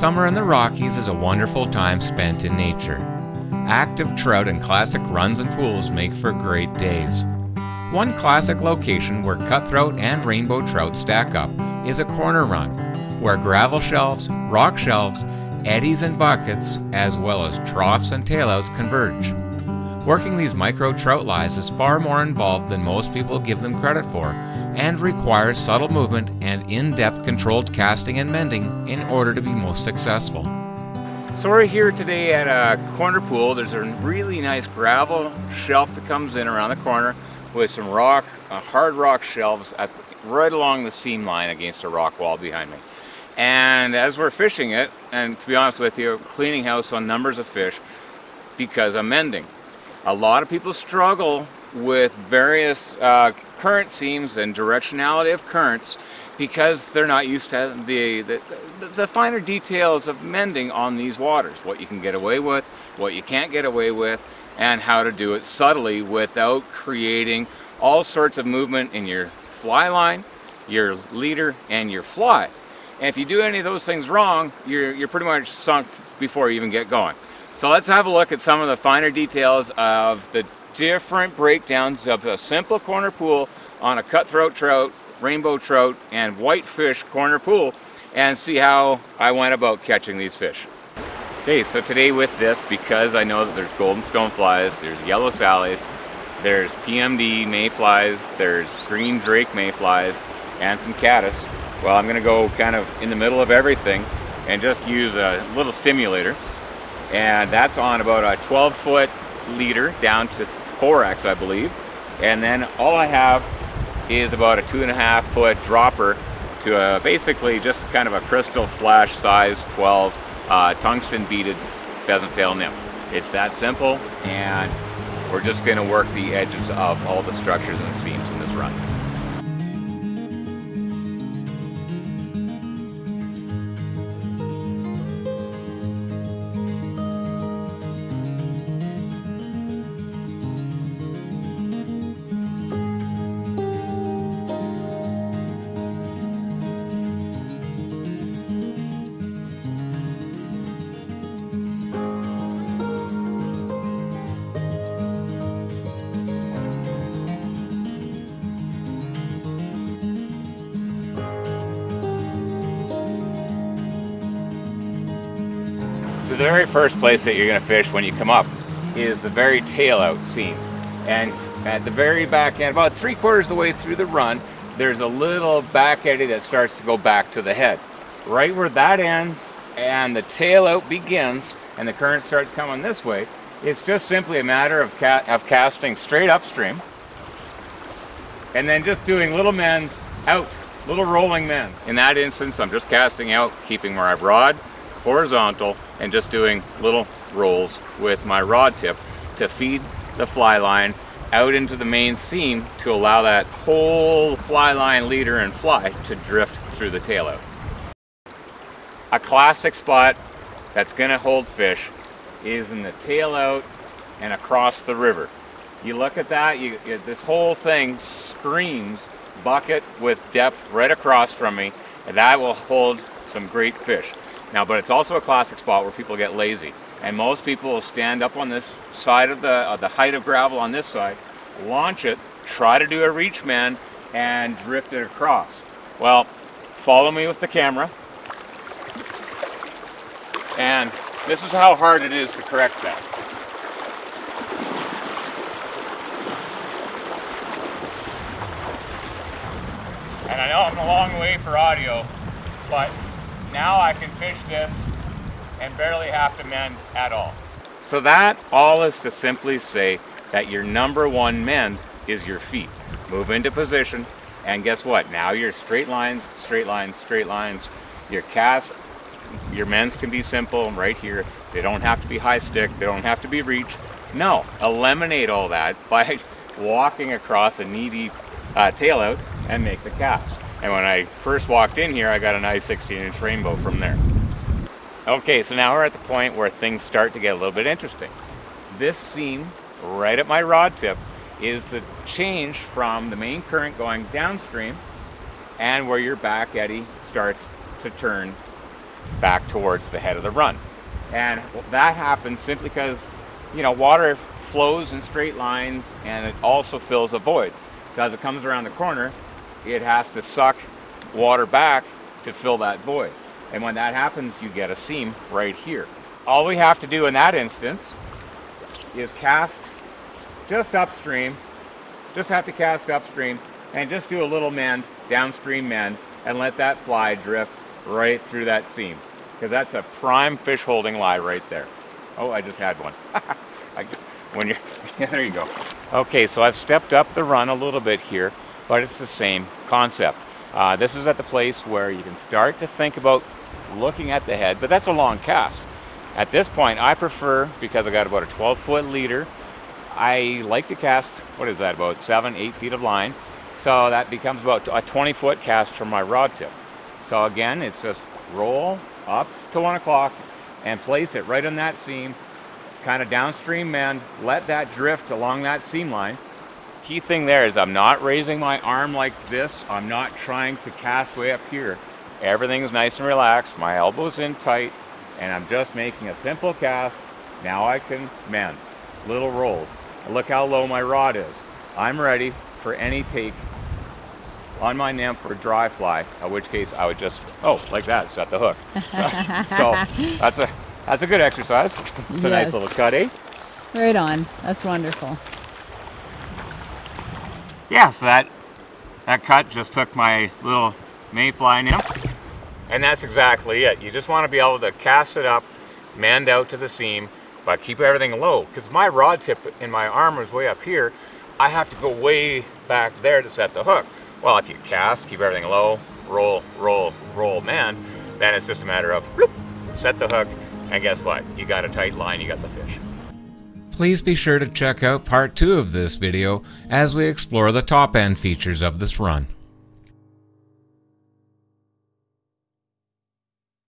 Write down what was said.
Summer in the Rockies is a wonderful time spent in nature. Active trout and classic runs and pools make for great days. One classic location where cutthroat and rainbow trout stack up is a corner run, where gravel shelves, rock shelves, eddies and buckets, as well as troughs and tailouts converge. Working these micro trout lies is far more involved than most people give them credit for, and requires subtle movement and in-depth controlled casting and mending in order to be most successful. So we're here today at a corner pool. There's a really nice gravel shelf that comes in around the corner with some rock, hard rock shelves right along the seam line against a rock wall behind me. And as we're fishing it, and to be honest with you, cleaning house on numbers of fish because I'm mending. A lot of people struggle with various current seams and directionality of currents because they're not used to the finer details of mending on these waters. What you can get away with, what you can't get away with, and how to do it subtly without creating all sorts of movement in your fly line, your leader, and your fly. And if you do any of those things wrong, you're pretty much sunk before you even get going. So let's have a look at some of the finer details of the different breakdowns of a simple corner pool on a cutthroat trout, rainbow trout, and whitefish corner pool, and see how I went about catching these fish. Okay, so today with this, because I know that there's golden stoneflies, there's yellow sallies, there's PMD mayflies, there's green drake mayflies, and some caddis. Well, I'm going to go kind of in the middle of everything and just use a little stimulator. And that's on about a 12-foot leader down to 4X, I believe. And then all I have is about a 2.5-foot dropper to basically just kind of a crystal flash size 12 tungsten beaded pheasant tail nymph. It's that simple, and we're just going to work the edges of all the structures and seams in this run. The very first place that you're going to fish when you come up is the very tail out seam. And at the very back end, about 3/4 of the way through the run, there's a little back eddy that starts to go back to the head. Right where that ends and the tail out begins and the current starts coming this way, it's just simply a matter of casting straight upstream and then just doing little mends out, little rolling mends. In that instance, I'm just casting out, keeping my rod horizontal and just doing little rolls with my rod tip to feed the fly line out into the main seam to allow that whole fly line, leader, and fly to drift through the tail out. A classic spot that's going to hold fish is in the tail out and across the river. You look at that, this whole thing screams bucket with depth right across from me, and that will hold some great fish. Now, but it's also a classic spot where people get lazy, and most people will stand up on this side of the height of gravel on this side, launch it, try to do a reach man, and drift it across. Well, follow me with the camera, and this is how hard it is to correct that. And I know I'm a long way for audio, but now I can fish this and barely have to mend at all. So that all is to simply say that your number one mend is your feet. Move into position, and guess what? Now you're straight lines, straight lines, straight lines. Your cast, your mends can be simple right here. They don't have to be high stick, they don't have to be reach. No, eliminate all that by walking across a knee-deep tail out and make the cast. And when I first walked in here, I got a nice 16-inch rainbow from there. Okay, so now we're at the point where things start to get a little bit interesting. This seam right at my rod tip is the change from the main current going downstream and where your back eddy starts to turn back towards the head of the run. And that happens simply because, you know, water flows in straight lines and it also fills a void. So as it comes around the corner, it has to suck water back to fill that void. And when that happens, you get a seam right here. All we have to do in that instance is cast just upstream, just have to cast upstream and just do a little mend, downstream mend, and let that fly drift right through that seam. Because that's a prime fish holding lie right there. Oh, I just had one. Yeah, there you go. Okay, so I've stepped up the run a little bit here, but it's the same concept. This is at the place where you can start to think about looking at the head, but that's a long cast. At this point, I prefer, because I got about a 12-foot leader, I like to cast, what is that, about 7-8 feet of line. So that becomes about a 20-foot cast from my rod tip. So again, it's just roll up to 1 o'clock and place it right on that seam, kind of downstream mend, let that drift along that seam line. Key thing there is I'm not raising my arm like this. I'm not trying to cast way up here. Everything's nice and relaxed. My elbow's in tight, and I'm just making a simple cast. Now I can mend. Little rolls. Look how low my rod is. I'm ready for any take on my nymph or dry fly, in which case I would just, like that, set the hook. So that's a good exercise. It's a nice little cut, eh? Right on. That's wonderful. Yeah, so that cut just took my little mayfly nymph. And that's exactly it. You just want to be able to cast it up, mend out to the seam, but keep everything low. Because my rod tip in my arm is way up here, I have to go way back there to set the hook. Well, if you cast, keep everything low, roll, roll, roll, mend, then it's just a matter of bloop, set the hook, and guess what? You got a tight line, you got the fish. Please be sure to check out part 2 of this video as we explore the top end features of this run.